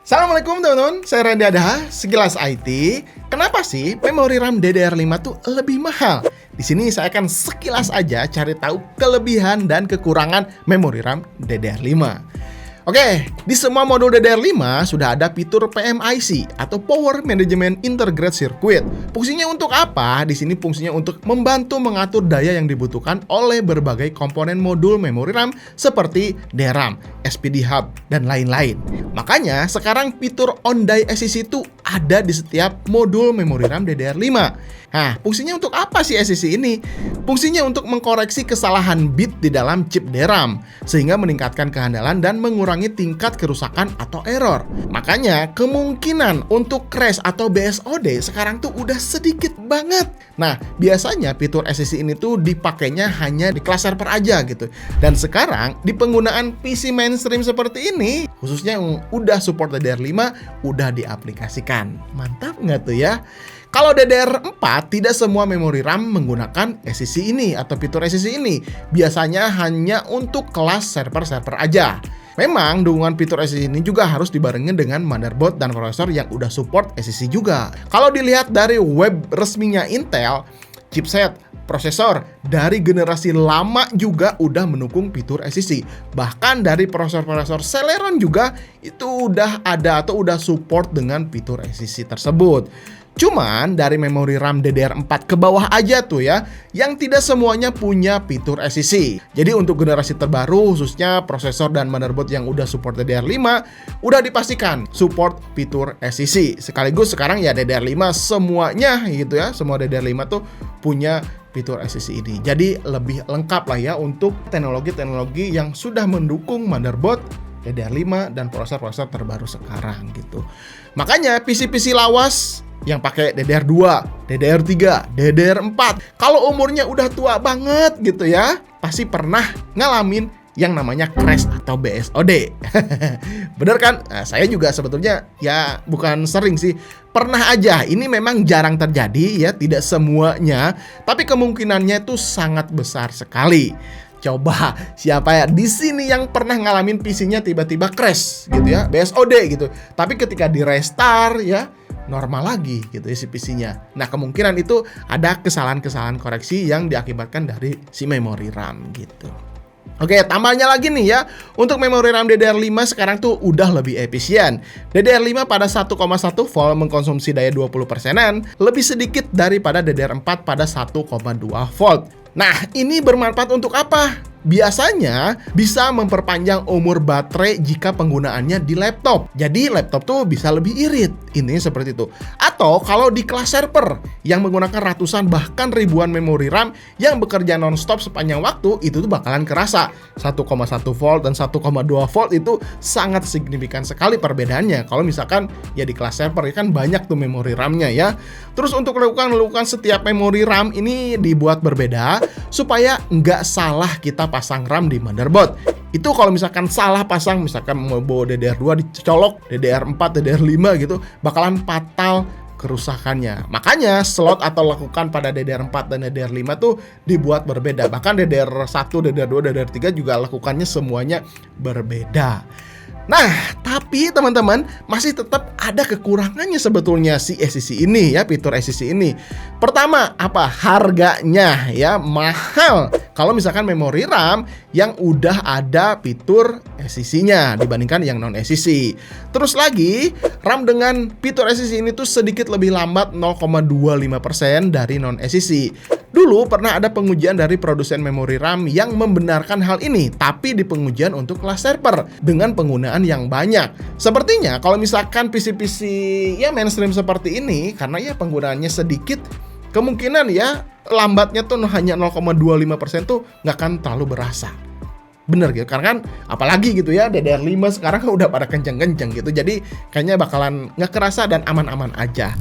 Assalamualaikum teman-teman, saya Randy Adaha, Sekilas IT. Kenapa sih memori RAM DDR5 tuh lebih mahal? Di sini saya akan sekilas aja cari tahu kelebihan dan kekurangan memori RAM DDR5. Oke, di semua modul DDR5 sudah ada fitur PMIC atau Power Management Integrated Circuit. Fungsinya untuk apa? Di sini fungsinya untuk membantu mengatur daya yang dibutuhkan oleh berbagai komponen modul memori RAM seperti DRAM, SPD hub, dan lain-lain. Makanya sekarang fitur on-die SSC itu ada di setiap modul memori RAM DDR5. Nah, fungsinya untuk apa sih SSC ini? Fungsinya untuk mengkoreksi kesalahan bit di dalam chip DRAM, sehingga meningkatkan kehandalan dan mengurangi tingkat kerusakan atau error. Makanya, kemungkinan untuk crash atau BSOD sekarang tuh udah sedikit banget. Nah, biasanya fitur SSC ini tuh dipakainya hanya di kelas server aja gitu. Dan sekarang, di penggunaan PC mainstream seperti ini, khususnya yang udah support DDR5, udah diaplikasikan. Mantap nggak tuh ya? Kalau DDR4, tidak semua memori RAM menggunakan SSC ini atau fitur SSC ini. Biasanya hanya untuk kelas server-server aja. Memang dukungan fitur SSC ini juga harus dibarengin dengan motherboard dan prosesor yang udah support SSC juga. Kalau dilihat dari web resminya Intel, chipset, prosesor dari generasi lama juga udah mendukung fitur SSC. Bahkan dari prosesor-prosesor Celeron juga itu udah ada atau udah support dengan fitur SSC tersebut. Cuman dari memori RAM DDR4 ke bawah aja tuh ya, yang tidak semuanya punya fitur SSC. Jadi untuk generasi terbaru, khususnya prosesor dan motherboard yang udah support DDR5, udah dipastikan support fitur SSC. Sekaligus sekarang ya DDR5 semuanya gitu ya, semua DDR5 tuh punya fitur SSC ini. Jadi lebih lengkap lah ya untuk teknologi-teknologi yang sudah mendukung motherboard DDR5 dan prosesor-prosesor terbaru sekarang gitu. Makanya PC-PC lawas yang pakai DDR2, DDR3, DDR4, kalau umurnya udah tua banget gitu ya, pasti pernah ngalamin yang namanya crash atau BSOD. Bener kan? Nah, saya juga sebetulnya ya bukan sering sih, pernah aja. Ini memang jarang terjadi ya, tidak semuanya, tapi kemungkinannya itu sangat besar sekali. Coba siapa ya di sini yang pernah ngalamin PC-nya tiba-tiba crash gitu ya, BSOD gitu. Tapi ketika di restart ya normal lagi gitu ya si PC-nya. Nah, kemungkinan itu ada kesalahan-kesalahan koreksi yang diakibatkan dari si memori RAM gitu. Oke, tambahnya lagi nih ya, untuk memori RAM DDR5 sekarang tuh udah lebih efisien. DDR5 pada 1,1 volt mengkonsumsi daya 20%-an, lebih sedikit daripada DDR4 pada 1,2 volt. Nah, ini bermanfaat untuk apa? Biasanya bisa memperpanjang umur baterai jika penggunaannya di laptop. Jadi laptop tuh bisa lebih irit. Intinya seperti itu. Atau kalau di kelas server yang menggunakan ratusan bahkan ribuan memori RAM yang bekerja non-stop sepanjang waktu, itu tuh bakalan kerasa. 1,1 volt dan 1,2 volt itu sangat signifikan sekali perbedaannya. Kalau misalkan ya di kelas server ya kan banyak tuh memori RAM-nya ya. Terus untuk melakukan setiap memori RAM ini dibuat berbeda supaya nggak salah kita pasang RAM di motherboard. Itu kalau misalkan salah pasang, misalkan mau bawa DDR2 dicolok DDR4, DDR5 gitu, bakalan fatal kerusakannya. Makanya slot atau lakukan pada DDR4 dan DDR5 tuh dibuat berbeda. Bahkan DDR1, DDR2, DDR3 juga lakukannya semuanya berbeda. Nah, tapi teman-teman masih tetap ada kekurangannya sebetulnya si SSC ini ya, fitur SSC ini. Pertama, apa? Harganya ya mahal. Kalau misalkan memori RAM yang udah ada fitur SSC-nya dibandingkan yang non SSC. Terus lagi, RAM dengan fitur SSC ini tuh sedikit lebih lambat 0,25% dari non SSC. Dulu pernah ada pengujian dari produsen memori RAM yang membenarkan hal ini, tapi di pengujian untuk kelas server dengan penggunaan yang banyak. Sepertinya kalau misalkan PC-PC ya mainstream seperti ini, karena ya penggunaannya sedikit, kemungkinan ya lambatnya tuh hanya 0,25% tuh nggak akan terlalu berasa. Bener gitu, karena kan apalagi gitu ya DDR5 sekarang kan udah pada kenceng-kenceng gitu, jadi kayaknya bakalan nggak kerasa dan aman-aman aja.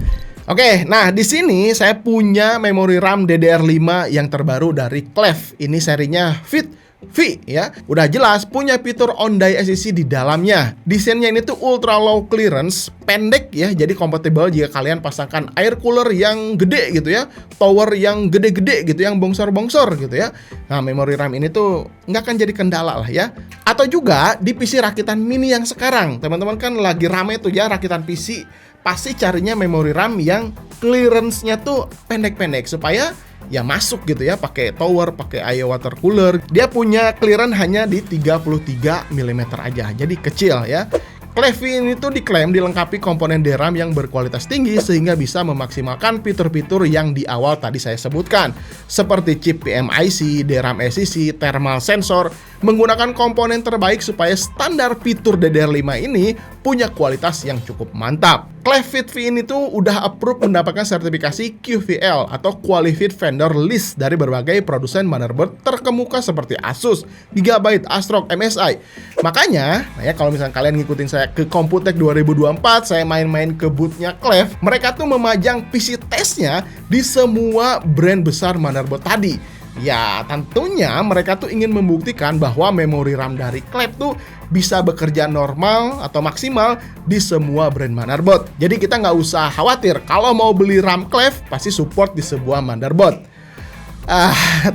Oke, nah di sini saya punya memori RAM DDR5 yang terbaru dari Cleve. Ini serinya Fit V ya, udah jelas punya fitur on-die SCC di dalamnya. Desainnya ini tuh ultra low clearance, pendek ya, jadi kompatibel jika kalian pasangkan air cooler yang gede gitu ya, tower yang gede-gede gitu, yang bongsor-bongsor gitu ya. Nah, memori RAM ini tuh nggak akan jadi kendala lah ya. Atau juga di PC rakitan mini yang sekarang, teman-teman kan lagi rame tuh ya rakitan PC, pasti carinya memori RAM yang clearance-nya tuh pendek-pendek supaya ya masuk gitu ya, pakai tower, pakai IO water cooler. Dia punya clearance hanya di 33 mm aja, jadi kecil ya. Clef V ini tuh diklaim dilengkapi komponen DRAM yang berkualitas tinggi sehingga bisa memaksimalkan fitur-fitur yang di awal tadi saya sebutkan, seperti chip PMIC, DRAM SCC, thermal sensor, menggunakan komponen terbaik supaya standar fitur DDR5 ini punya kualitas yang cukup mantap. Clef V ini tuh udah approve mendapatkan sertifikasi QVL atau Qualified Vendor List dari berbagai produsen motherboard terkemuka seperti Asus, Gigabyte, ASRock, MSI. Makanya, nah ya, kalau misalnya kalian ngikutin saya ke Computex 2024, saya main-main ke boothnya Clef, mereka tuh memajang PC testnya di semua brand besar motherboard tadi. Ya, tentunya mereka tuh ingin membuktikan bahwa memori RAM dari Clef tuh bisa bekerja normal atau maksimal di semua brand motherboard. Jadi kita nggak usah khawatir kalau mau beli RAM Clef pasti support di sebuah motherboard.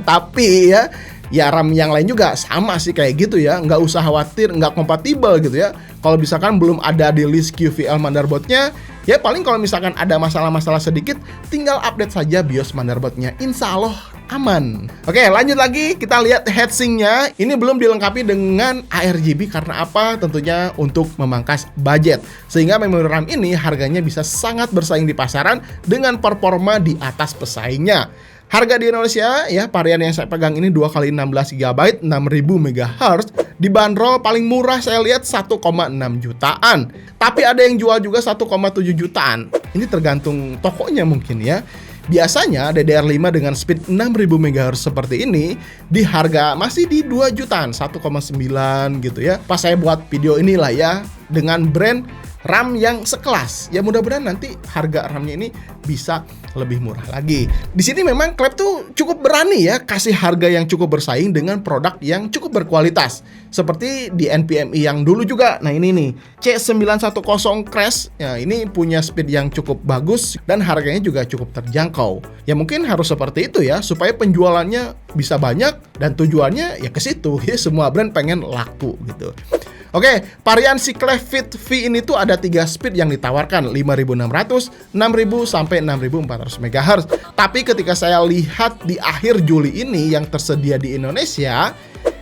Tapi ya RAM yang lain juga sama sih kayak gitu ya, nggak usah khawatir nggak kompatibel gitu ya. Kalau misalkan belum ada di list QVL motherboardnya, ya paling kalau misalkan ada masalah-masalah sedikit, tinggal update saja BIOS motherboardnya, insya Allah aman. Oke, lanjut lagi, kita lihat heatsinknya. Ini belum dilengkapi dengan ARGB karena apa? Tentunya untuk memangkas budget, sehingga memori RAM ini harganya bisa sangat bersaing di pasaran dengan performa di atas pesaingnya. Harga di Indonesia ya, varian yang saya pegang ini 2x16 GB 6000 MHz dibanderol paling murah saya lihat 1,6 jutaan. Tapi ada yang jual juga 1,7 jutaan. Ini tergantung tokonya mungkin ya. Biasanya DDR5 dengan speed 6000 MHz seperti ini di harga masih di 2 jutaan, 1,9 gitu ya. Pas saya buat video inilah ya dengan brand RAM yang sekelas. Ya mudah-mudahan nanti harga RAM-nya ini bisa lebih murah lagi. Di sini memang Clef tuh cukup berani ya kasih harga yang cukup bersaing dengan produk yang cukup berkualitas. Seperti di NVMe yang dulu juga. Nah ini nih, C910 Crash. Ya ini punya speed yang cukup bagus dan harganya juga cukup terjangkau. Ya mungkin harus seperti itu ya supaya penjualannya bisa banyak dan tujuannya ya ke situ. Ya semua brand pengen laku gitu. Oke, varian si Clef V ini tuh ada 3 speed yang ditawarkan, 5600, 6000 sampai 6400 MHz. Tapi ketika saya lihat di akhir Juli ini yang tersedia di Indonesia,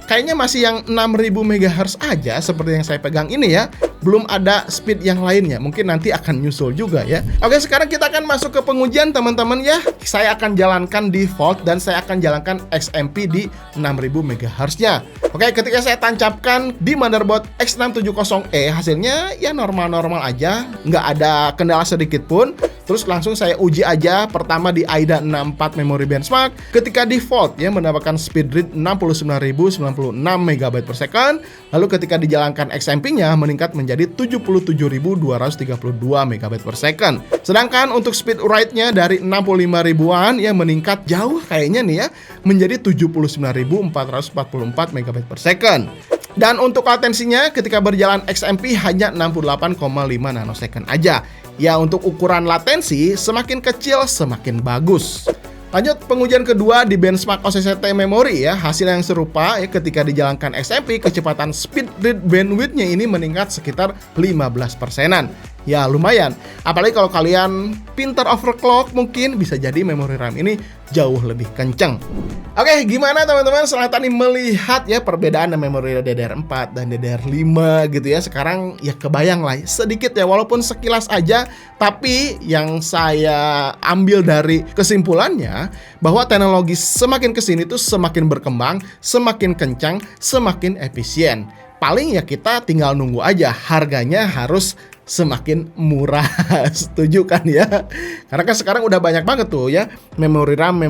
kayaknya masih yang 6000 MHz aja seperti yang saya pegang ini ya. Belum ada speed yang lainnya. Mungkin nanti akan nyusul juga ya. Oke, sekarang kita akan masuk ke pengujian teman-teman ya. Saya akan jalankan default dan saya akan jalankan XMP di 6000 MHz-nya. Oke, ketika saya tancapkan di motherboard X670E, hasilnya ya normal-normal aja, nggak ada kendala sedikit pun. Terus langsung saya uji aja pertama di AIDA 64 Memory Benchmark. Ketika default ya mendapatkan speed read 69.096 MB per second. Lalu ketika dijalankan XMP-nya meningkat menjadi 77.232 MB per second. Sedangkan untuk speed write-nya dari 65 ribuan yang meningkat jauh kayaknya nih ya menjadi 79.444 MB per second. Dan untuk latensinya ketika berjalan XMP hanya 68,5 nanosecond aja. Ya untuk ukuran latensi semakin kecil semakin bagus. Lanjut pengujian kedua di benchmark OCCT Memory ya. Hasil yang serupa ya ketika dijalankan XMP kecepatan speed read bandwidth-nya ini meningkat sekitar 15%-an. Ya lumayan, apalagi kalau kalian pinter overclock mungkin bisa jadi memori RAM ini jauh lebih kenceng. Oke, gimana teman-teman setelah tadi melihat ya perbedaan memori DDR4 dan DDR5 gitu ya. Sekarang ya kebayang lah sedikit ya walaupun sekilas aja, tapi yang saya ambil dari kesimpulannya bahwa teknologi semakin kesini tuh semakin berkembang, semakin kencang, semakin efisien. Paling ya kita tinggal nunggu aja harganya harus semakin murah. Setuju kan ya? Karena kan sekarang udah banyak banget tuh ya memori RAM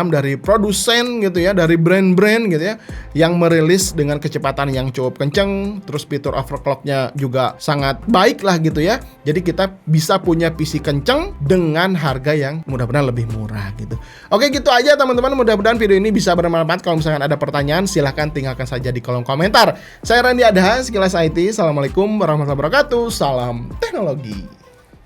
dari produsen gitu ya, dari brand-brand gitu ya, yang merilis dengan kecepatan yang cukup kenceng, terus fitur overclocknya juga sangat baik lah gitu ya. Jadi kita bisa punya PC kenceng dengan harga yang mudah-mudahan lebih murah gitu. Oke, gitu aja teman-teman, mudah-mudahan video ini bisa bermanfaat. Kalau misalkan ada pertanyaan silahkan tinggalkan saja di kolom komentar. Saya Randy Adha, Sekilas IT. Assalamualaikum warahmatullahi wabarakatuh. Salam teknologi.